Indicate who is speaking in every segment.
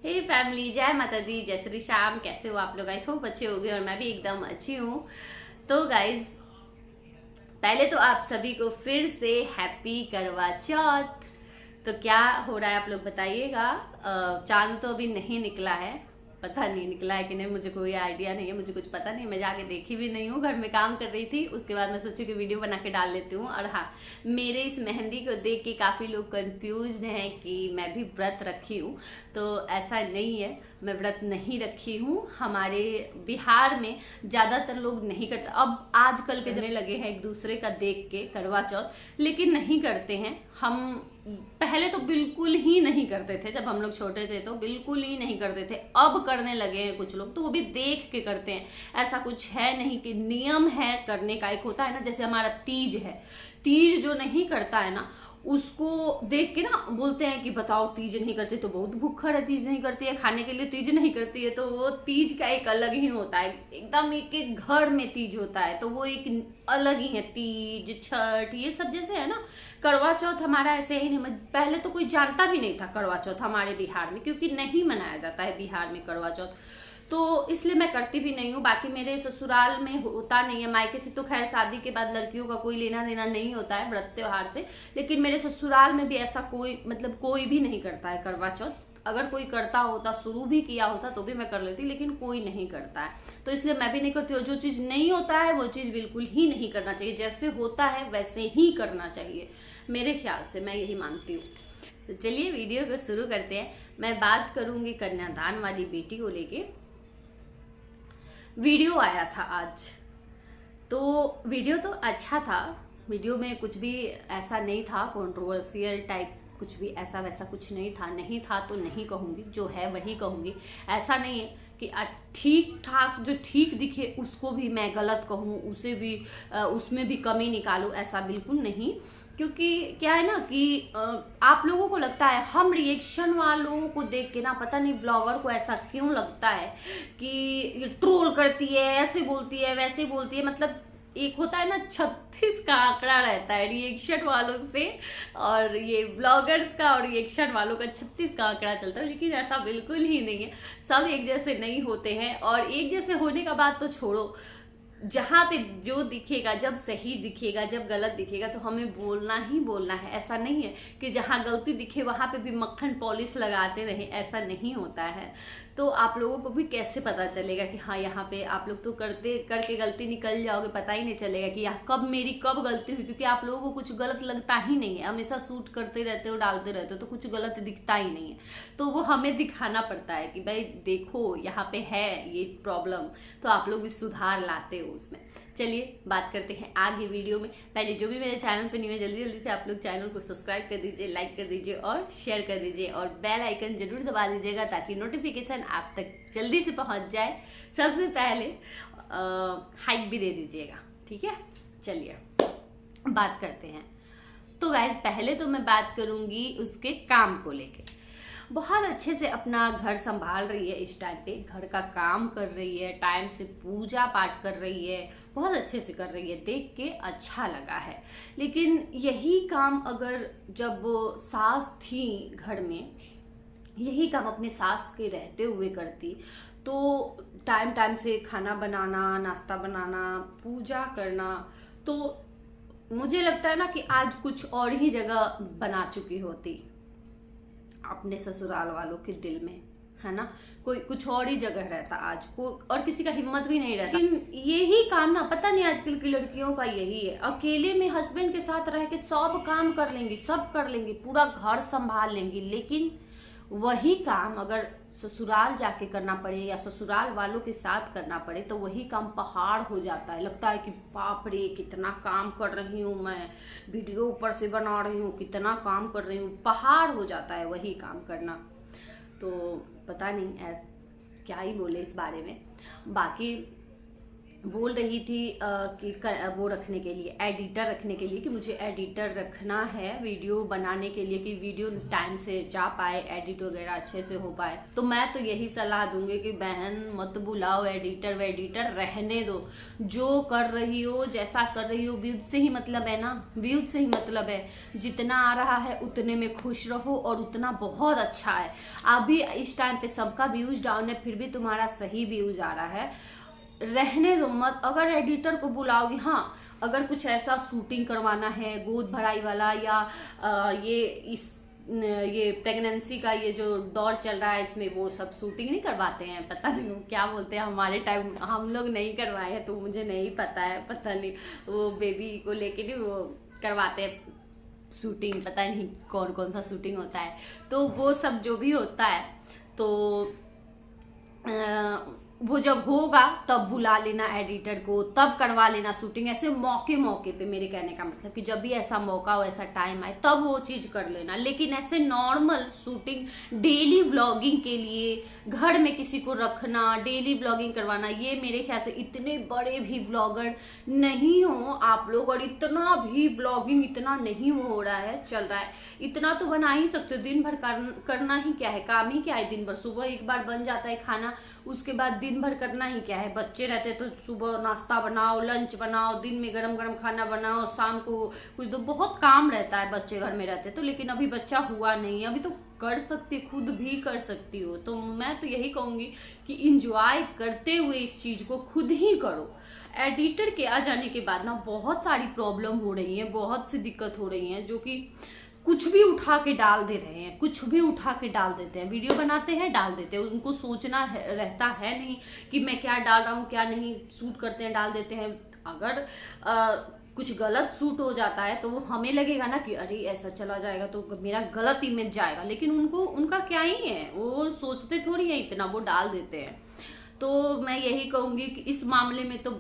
Speaker 1: हे family, जय माता दी, जय श्री श्याम। कैसे हो आप लोग? आई होप अच्छे हो गए और मैं भी एकदम अच्छी हूँ। तो गाइज, पहले तो आप सभी को फिर से हैप्पी करवा चौथ। तो क्या हो रहा है आप लोग बताइएगा। चांद तो अभी नहीं निकला है, पता नहीं निकला है कि नहीं, मुझे कोई आइडिया नहीं है, मुझे कुछ पता नहीं, मैं जाके देखी भी नहीं हूँ, घर में काम कर रही थी। उसके बाद मैं सोची कि वीडियो बना के डाल लेती हूँ। और हाँ, मेरे इस मेहंदी को देख के काफ़ी लोग कंफ्यूज हैं कि मैं भी व्रत रखी हूँ। तो ऐसा नहीं है, मैं व्रत नहीं रखी हूँ। हमारे बिहार में ज़्यादातर लोग नहीं करते, अब आजकल के जमे लगे हैं एक दूसरे का देख के करवा चौथ, लेकिन नहीं करते हैं। हम पहले तो बिल्कुल ही नहीं करते थे, जब हम लोग छोटे थे तो बिल्कुल ही नहीं करते थे। अब करने लगे हैं कुछ लोग, तो वो भी देख के करते हैं। ऐसा कुछ है नहीं कि नियम है करने का। एक होता है ना, जैसे हमारा तीज है, तीज जो नहीं करता है ना, उसको देख के ना बोलते हैं कि बताओ तीज नहीं करते तो बहुत भूखड़ है, तीज नहीं करती है, खाने के लिए तीज नहीं करती है। तो वो तीज का एक अलग ही होता है, एकदम एक एक घर में तीज होता है, तो वो एक अलग ही है। तीज, छठ, ये सब जैसे है ना, करवा चौथ हमारा ऐसे ही नहीं। पहले तो कोई जानता भी नहीं था करवा चौथ हमारे बिहार में, क्योंकि नहीं मनाया जाता है बिहार में करवा चौथ, तो इसलिए मैं करती भी नहीं हूँ। बाकी मेरे ससुराल में होता नहीं है, मायके से तो खैर शादी के बाद लड़कियों का कोई लेना देना नहीं होता है व्रत त्योहार से, लेकिन मेरे ससुराल में भी ऐसा कोई मतलब कोई भी नहीं करता है करवा चौथ। अगर कोई करता होता, शुरू भी किया होता तो भी मैं कर लेती, लेकिन कोई नहीं करता है, तो इसलिए मैं भी नहीं करती। और जो चीज़ नहीं होता है वो चीज़ बिल्कुल ही नहीं करना चाहिए, जैसे होता है वैसे ही करना चाहिए, मेरे ख्याल से मैं यही मानती हूँ। तो चलिए वीडियो को शुरू करते हैं। मैं बात करूंगी कन्यादान वाली बेटी को लेके। वीडियो आया था आज, तो वीडियो तो अच्छा था, वीडियो में कुछ भी ऐसा नहीं था कंट्रोवर्शियल टाइप, कुछ भी ऐसा वैसा कुछ नहीं था। नहीं था तो नहीं कहूँगी, जो है वही कहूँगी। ऐसा नहीं है कि ठीक ठाक जो ठीक दिखे उसको भी मैं गलत कहूँ, उसे भी उसमें भी कमी निकालूँ, ऐसा बिल्कुल नहीं। क्योंकि क्या है ना कि आप लोगों को लगता है, हम रिएक्शन वालों को देख के ना, पता नहीं ब्लॉगर को ऐसा क्यों लगता है कि ये ट्रोल करती है, ऐसे बोलती है, वैसे बोलती है। मतलब एक होता है ना 36 का आंकड़ा रहता है रिएक्शन वालों से, और ये ब्लॉगर्स का और रिएक्शन वालों का 36 का आंकड़ा चलता है, लेकिन ऐसा बिल्कुल ही नहीं है। सब एक जैसे नहीं होते हैं, और एक जैसे होने का बात तो छोड़ो, जहाँ पे जो दिखेगा, जब सही दिखेगा, जब गलत दिखेगा तो हमें बोलना ही बोलना है। ऐसा नहीं है कि जहाँ गलती दिखे वहाँ पे भी मक्खन पॉलिश लगाते रहे, ऐसा नहीं होता है। तो आप लोगों को भी कैसे पता चलेगा कि हाँ यहाँ पे आप लोग तो करते करके गलती निकल जाओगे, पता ही नहीं चलेगा कि यहाँ कब मेरी कब गलती हुई, क्योंकि आप लोगों को कुछ गलत लगता ही नहीं है। हमेशा शूट करते रहते हो, डालते रहते हो, तो कुछ गलत दिखता ही नहीं है। तो वो हमें दिखाना पड़ता है कि भाई देखो यहाँ पे है ये प्रॉब्लम, तो आप लोग भी सुधार लाते हो उसमें। चलिए बात करते हैं आगे वीडियो में। पहले जो भी मेरे चैनल पर नहीं है, जल्दी जल्दी से आप लोग चैनल को सब्सक्राइब कर दीजिए, लाइक कर दीजिए और शेयर कर दीजिए, और बेल आइकन जरूर दबा दीजिएगा ताकि नोटिफिकेशन आप तक जल्दी से पहुंच जाए। सबसे पहले हाइप भी दे दीजिएगा, ठीक है। चलिए बात करते हैं। तो गाइज, पहले तो मैं बात करूंगी उसके काम को लेके। बहुत अच्छे से अपना घर संभाल रही है, इस टाइम पे घर का काम कर रही है, टाइम से पूजा पाठ कर रही है, बहुत अच्छे से कर रही है, देख के अच्छा लगा है। लेकिन यही काम अगर जब सास थी घर में, यही काम अपने सास के रहते हुए करती, तो टाइम टाइम से खाना बनाना, नाश्ता बनाना, पूजा करना, तो मुझे लगता है ना कि आज कुछ और ही जगह बना चुकी होती अपने ससुराल वालों के दिल में, है ना। कोई कुछ और ही जगह रहता आज को, और किसी का हिम्मत भी नहीं रहता। लेकिन यही काम ना, पता नहीं आजकल की लड़कियों का यही है, अकेले में हस्बैंड के साथ रह के सब काम कर लेंगी, सब कर लेंगी, पूरा घर संभाल लेंगी, लेकिन वही काम अगर ससुराल जाके करना पड़े या ससुराल वालों के साथ करना पड़े तो वही काम पहाड़ हो जाता है। लगता है कि बाप रे कितना काम कर रही हूँ मैं, वीडियो ऊपर से बना रही हूँ, कितना काम कर रही हूँ, पहाड़ हो जाता है वही काम करना। तो पता नहीं क्या ही बोले इस बारे में। बाकी बोल रही थी कि वो रखने के लिए, एडिटर रखने के लिए, कि मुझे एडिटर रखना है वीडियो बनाने के लिए, कि वीडियो टाइम से जा पाए, एडिट वगैरह अच्छे से हो पाए। तो मैं तो यही सलाह दूंगी कि बहन मत बुलाओ एडिटर वेडिटर, रहने दो। जो कर रही हो, जैसा कर रही हो, व्यूज से ही मतलब है ना, व्यूज से ही मतलब है। जितना आ रहा है उतने में खुश रहो और उतना बहुत अच्छा है। अभी इस टाइम पे सबका व्यूज डाउन है, फिर भी तुम्हारा सही व्यूज आ रहा है, रहने दो मत। अगर एडिटर को बुलाओगी, हाँ अगर कुछ ऐसा शूटिंग करवाना है गोद भराई वाला, या ये प्रेगनेंसी का ये जो दौर चल रहा है इसमें वो सब शूटिंग नहीं करवाते हैं, पता नहीं क्या बोलते हैं, हमारे टाइम हम लोग नहीं करवाए हैं तो मुझे नहीं पता है, पता नहीं वो बेबी को लेके नहीं वो करवाते हैं शूटिंग, पता नहीं कौन कौन सा शूटिंग होता है। तो वो सब जो भी होता है तो वो जब होगा तब बुला लेना एडिटर को, तब करवा लेना शूटिंग, ऐसे मौके मौके पे। मेरे कहने का मतलब कि जब भी ऐसा मौका हो, ऐसा टाइम आए, तब वो चीज़ कर लेना। लेकिन ऐसे नॉर्मल शूटिंग डेली व्लॉगिंग के लिए घर में किसी को रखना, डेली व्लॉगिंग करवाना, ये मेरे ख्याल से इतने बड़े भी व्लॉगर नहीं हो आप लोग, और इतना भी व्लॉगिंग इतना नहीं हो रहा है, चल रहा है, इतना तो बना ही सकते हो। दिन भर करना ही क्या है, काम ही क्या है दिन भर। सुबह एक बार बन जाता है खाना, उसके बाद दिन भर करना ही क्या है। बच्चे रहते तो सुबह नाश्ता बनाओ, लंच बनाओ, दिन में गरम गरम खाना बनाओ, शाम को कुछ तो बहुत काम रहता है बच्चे घर में रहते तो। लेकिन अभी बच्चा हुआ नहीं, अभी तो कर सकती, खुद भी कर सकती हो। तो मैं तो यही कहूंगी कि इंजॉय करते हुए इस चीज को खुद ही करो। एडिटर के आ जाने के बाद ना बहुत सारी प्रॉब्लम हो रही है, बहुत सी दिक्कत हो रही है, जो कि कुछ भी उठा के डाल दे रहे हैं, कुछ भी उठा के डाल देते हैं, वीडियो बनाते हैं डाल देते हैं। उनको सोचना रहता है नहीं कि मैं क्या डाल रहा हूँ क्या नहीं, शूट करते हैं डाल देते हैं। अगर कुछ गलत शूट हो जाता है तो वो हमें लगेगा ना कि अरे ऐसा चला जाएगा तो मेरा गलत इमेज जाएगा, लेकिन उनको उनका क्या ही है, वो सोचते थोड़ी है इतना, वो डाल देते हैं। तो मैं यही कहूँगी कि इस मामले में तो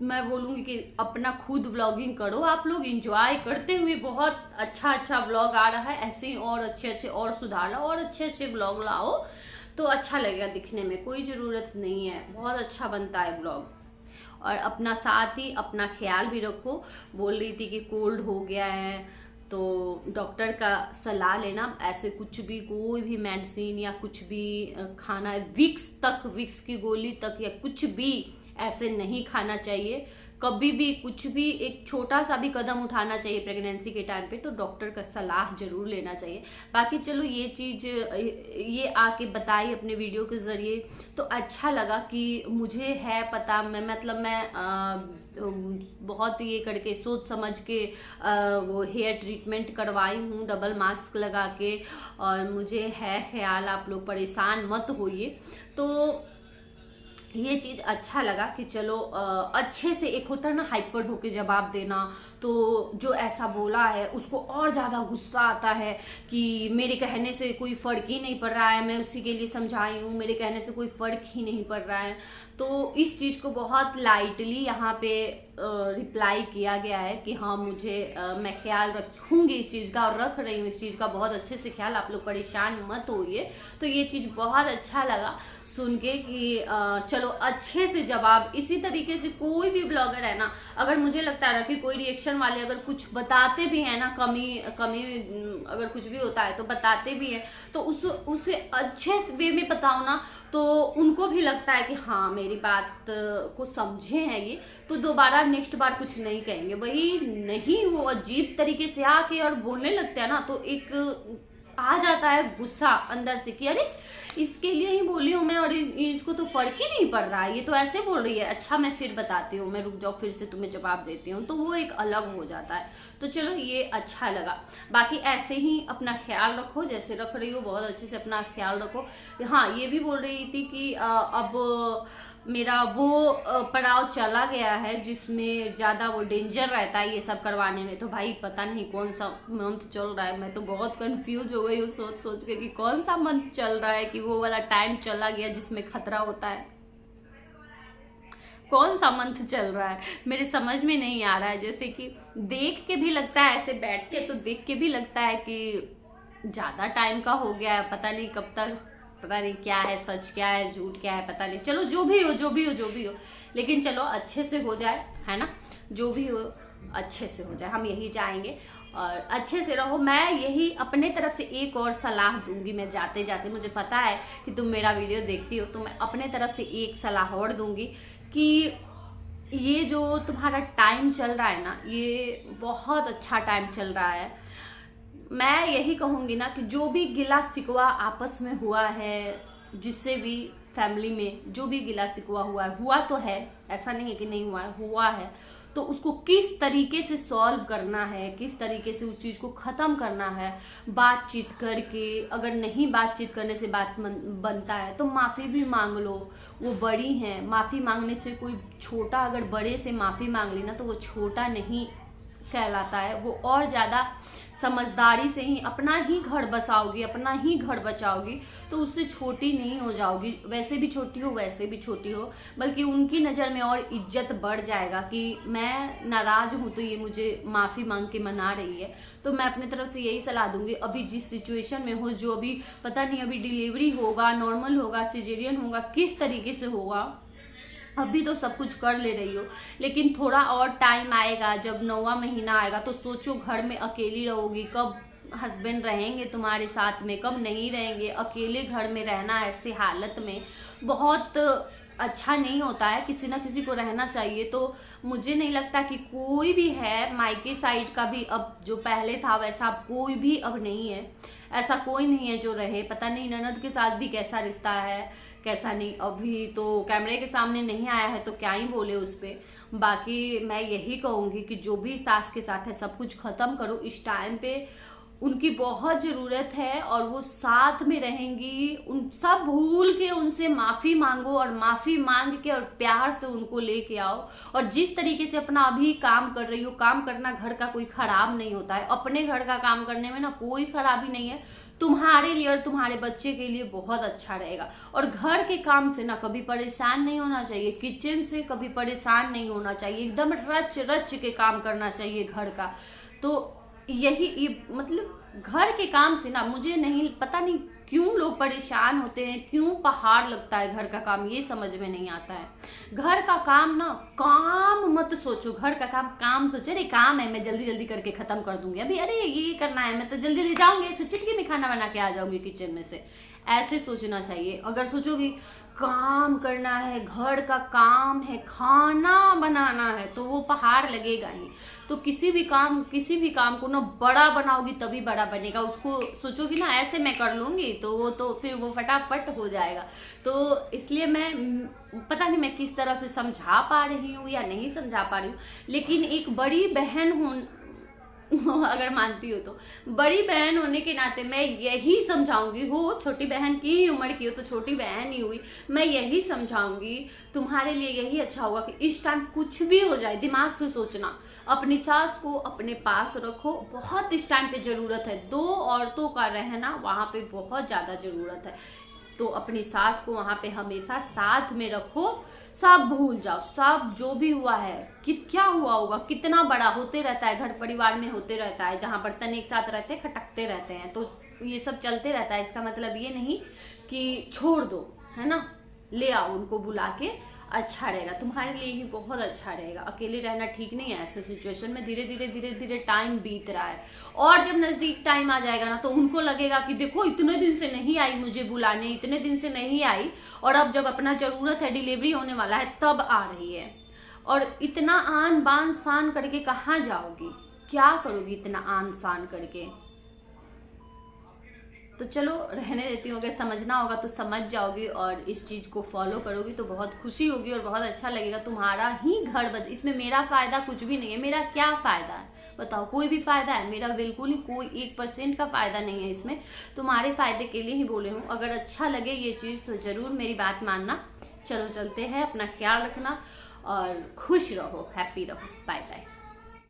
Speaker 1: मैं बोलूँगी कि अपना खुद व्लॉगिंग करो, आप लोग एंजॉय करते हुए। बहुत अच्छा अच्छा व्लॉग आ रहा है, ऐसे ही और अच्छे अच्छे और सुधार लाओ और अच्छे अच्छे व्लॉग लाओ तो अच्छा लगेगा दिखने में, कोई ज़रूरत नहीं है, बहुत अच्छा बनता है व्लॉग। और अपना साथ ही अपना ख्याल भी रखो। बोल रही थी कि कोल्ड हो गया है तो डॉक्टर का सलाह लेना। ऐसे कुछ भी कोई भी मेडिसिन या कुछ भी खाना, विक्स की गोली तक या कुछ भी ऐसे नहीं खाना चाहिए कभी भी। कुछ भी एक छोटा सा भी कदम उठाना चाहिए प्रेगनेंसी के टाइम पे तो डॉक्टर का सलाह जरूर लेना चाहिए। बाकी चलो ये चीज़ ये आके बताई अपने वीडियो के ज़रिए तो अच्छा लगा कि मुझे है पता, मैं बहुत ये करके सोच समझ के वो हेयर ट्रीटमेंट करवाई हूँ डबल मास्क लगा के, और मुझे है ख्याल, आप लोग परेशान मत होइए। तो ये चीज़ अच्छा लगा कि चलो अच्छे से, एक होता है ना हाइपर होके जवाब देना, तो जो ऐसा बोला है उसको और ज़्यादा गुस्सा आता है कि मेरे कहने से कोई फ़र्क ही नहीं पड़ रहा है, मैं उसी के लिए समझाई हूँ, मेरे कहने से कोई फ़र्क ही नहीं पड़ रहा है। तो इस चीज़ को बहुत लाइटली यहाँ पे रिप्लाई किया गया है कि हाँ मैं ख्याल रखूँगी इस चीज़ का और रख रही हूँ इस चीज़ का बहुत अच्छे से ख्याल, आप लोग परेशान मत होइए। तो ये चीज़ बहुत अच्छा लगा सुन के कि चलो अच्छे से जवाब, इसी तरीके से कोई भी ब्लॉगर है ना, अगर मुझे लगता है ना कि कोई रिएक्शन वाले अगर कुछ बताते भी हैं ना, कमी अगर कुछ भी होता है तो बताते भी हैं, तो उसे अच्छे वे में बताओ ना, तो उनको भी लगता है कि हाँ मेरी बात को समझे हैं ये, तो दोबारा नेक्स्ट बार कुछ नहीं कहेंगे। वही नहीं, वो अजीब तरीके से आके और बोलने लगते हैं ना, तो एक आ जाता है गुस्सा अंदर से कि अरे इसके लिए ही बोली हूँ मैं और इसको तो फर्क ही नहीं पड़ रहा है, ये तो ऐसे बोल रही है, अच्छा मैं फिर बताती हूँ, मैं रुक जाओ फिर से तुम्हें जवाब देती हूँ, तो वो एक अलग हो जाता है। तो चलो ये अच्छा लगा। बाकी ऐसे ही अपना ख्याल रखो, जैसे रख रही हो बहुत अच्छे से अपना ख्याल रखो। हाँ ये भी बोल रही थी कि अब मेरा वो पड़ाव चला गया है जिसमें ज़्यादा वो डेंजर रहता है ये सब करवाने में। तो भाई पता नहीं कौन सा मंथ चल रहा है, मैं तो बहुत कंफ्यूज हो गई हूँ सोच सोच के कि कौन सा मंथ चल रहा है कि वो वाला टाइम चला गया जिसमें खतरा होता है। कौन सा मंथ चल रहा है मेरे समझ में नहीं आ रहा है। जैसे कि देख के भी लगता है, ऐसे बैठ के तो देख के भी लगता है कि ज़्यादा टाइम का हो गया है, पता नहीं कब तक पता नहीं क्या है, सच क्या है, झूठ क्या है, पता नहीं। चलो जो भी हो जो भी हो जो भी हो, लेकिन चलो अच्छे से हो जाए, है ना। जो भी हो अच्छे से हो जाए, हम यही चाहेंगे। और अच्छे से रहो। मैं यही अपने तरफ से एक और सलाह दूंगी मैं जाते जाते, मुझे पता है कि तुम मेरा वीडियो देखती हो, तो मैं अपने तरफ से एक सलाह और दूंगी कि ये जो तुम्हारा टाइम चल रहा है ना, ये बहुत अच्छा टाइम चल रहा है। मैं यही कहूँगी ना कि जो भी गिला शिकवा आपस में हुआ है, जिससे भी फैमिली में जो भी गिला शिकवा हुआ तो है, ऐसा नहीं है कि नहीं हुआ है, तो उसको किस तरीके से सॉल्व करना है, किस तरीके से उस चीज़ को ख़त्म करना है, बातचीत करके। अगर नहीं बातचीत करने से बात बनता है तो माफ़ी भी मांग लो, वो बड़ी हैं। माफ़ी मांगने से कोई छोटा अगर बड़े से माफ़ी मांग ली ना, तो वो छोटा नहीं कहलाता है, वो और ज़्यादा समझदारी से ही अपना ही घर बसाओगी, अपना ही घर बचाओगी, तो उससे छोटी नहीं हो जाओगी। वैसे भी छोटी हो, वैसे भी छोटी हो, बल्कि उनकी नज़र में और इज्जत बढ़ जाएगा कि मैं नाराज़ हूँ तो ये मुझे माफ़ी मांग के मना रही है। तो मैं अपने तरफ से यही सलाह दूंगी, अभी जिस सिचुएशन में हो, जो अभी पता नहीं अभी डिलीवरी होगा, नॉर्मल होगा, सिजेरियन होगा, किस तरीके से होगा, अभी तो सब कुछ कर ले रही हो, लेकिन थोड़ा और टाइम आएगा, जब 9वां महीना आएगा तो सोचो घर में अकेली रहोगी, कब हस्बैंड रहेंगे तुम्हारे साथ में, कब नहीं रहेंगे। अकेले घर में रहना ऐसे हालत में बहुत अच्छा नहीं होता है, किसी ना किसी को रहना चाहिए। तो मुझे नहीं लगता कि कोई भी है, मायके साइड का भी अब जो पहले था वैसा अब कोई भी अब नहीं है, ऐसा कोई नहीं है जो रहे। पता नहीं ननद के साथ भी कैसा रिश्ता है, कैसा नहीं, अभी तो कैमरे के सामने नहीं आया है तो क्या ही बोले उस पर। बाकी मैं यही कहूँगी कि जो भी सास के साथ है सब कुछ ख़त्म करो, इस टाइम पे उनकी बहुत ज़रूरत है, और वो साथ में रहेंगी। उन सब भूल के उनसे माफ़ी मांगो, और माफ़ी मांग के और प्यार से उनको लेके आओ। और जिस तरीके से अपना अभी काम कर रही हो, काम करना घर का कोई ख़राब नहीं होता है, अपने घर का काम करने में ना कोई ख़राबी नहीं है, तुम्हारे लिए और तुम्हारे बच्चे के लिए बहुत अच्छा रहेगा। और घर के काम से ना कभी परेशान नहीं होना चाहिए, किचन से कभी परेशान नहीं होना चाहिए, एकदम रच रच के काम करना चाहिए घर का। तो यही मतलब घर के काम से ना मुझे नहीं पता नहीं क्यों लोग परेशान होते हैं, क्यों पहाड़ लगता है घर का काम, ये समझ में नहीं आता है। घर का काम ना काम मत सोचो, घर का काम सोचो, अरे काम है मैं जल्दी जल्दी करके खत्म कर दूंगी, अभी अरे ये करना है मैं तो जल्दी जल्दी जाऊंगी, ऐसे चुटकी में खाना बना के आ जाऊंगी किचन में से, ऐसे सोचना चाहिए। अगर सोचोगी काम करना है, घर का काम है, खाना बनाना है, तो वो पहाड़ लगेगा ही। तो किसी भी काम को ना बड़ा बनाओगी तभी बड़ा बनेगा। उसको सोचोगी ना ऐसे मैं कर लूंगी तो वो फिर वो फटाफट हो जाएगा। तो इसलिए मैं पता नहीं मैं किस तरह से समझा पा रही हूँ या नहीं समझा पा रही हूँ, लेकिन एक बड़ी बहन हूँ अगर मानती हो तो, बड़ी बहन होने के नाते मैं यही समझाऊंगी, हो छोटी बहन की ही उम्र की हो तो छोटी बहन ही हुई, मैं यही समझाऊंगी तुम्हारे लिए यही अच्छा होगा कि इस टाइम कुछ भी हो जाए दिमाग से सोचना, अपनी सास को अपने पास रखो। बहुत इस टाइम पे ज़रूरत है, 2 औरतों का रहना वहाँ पे बहुत ज़्यादा ज़रूरत है। तो अपनी सास को वहाँ पे हमेशा साथ में रखो, सब भूल जाओ, सब जो भी हुआ है कि क्या हुआ होगा, कितना बड़ा होते रहता है, घर परिवार में होते रहता है, जहाँ बर्तन एक साथ रहते हैं खटकते रहते हैं, तो ये सब चलते रहता है। इसका मतलब ये नहीं कि छोड़ दो, है ना, ले आओ उनको बुला के, अच्छा रहेगा, तुम्हारे लिए ही बहुत अच्छा रहेगा। अकेले रहना ठीक नहीं है ऐसे सिचुएशन में, धीरे धीरे टाइम बीत रहा है, और जब नज़दीक टाइम आ जाएगा ना तो उनको लगेगा कि देखो इतने दिन से नहीं आई मुझे बुलाने, इतने दिन से नहीं आई, और अब जब अपना ज़रूरत है, डिलीवरी होने वाला है, तब आ रही है। और इतना आन बान शान करके कहाँ जाओगी, क्या करोगी इतना आन शान करके। तो चलो रहने देती हूँ, अगर समझना होगा तो समझ जाओगी और इस चीज़ को फॉलो करोगी तो बहुत खुशी होगी और बहुत अच्छा लगेगा, तुम्हारा ही घर बच। इसमें मेरा फ़ायदा कुछ भी नहीं है, मेरा क्या फ़ायदा है बताओ, कोई भी फ़ायदा है मेरा? बिल्कुल ही कोई 1% का फ़ायदा नहीं है इसमें, तुम्हारे फ़ायदे के लिए ही बोले हूँ। अगर अच्छा लगे ये चीज़ तो ज़रूर मेरी बात मानना। चलो चलते हैं, अपना ख्याल रखना और खुश रहो, हैप्पी रहो, बाय बाय।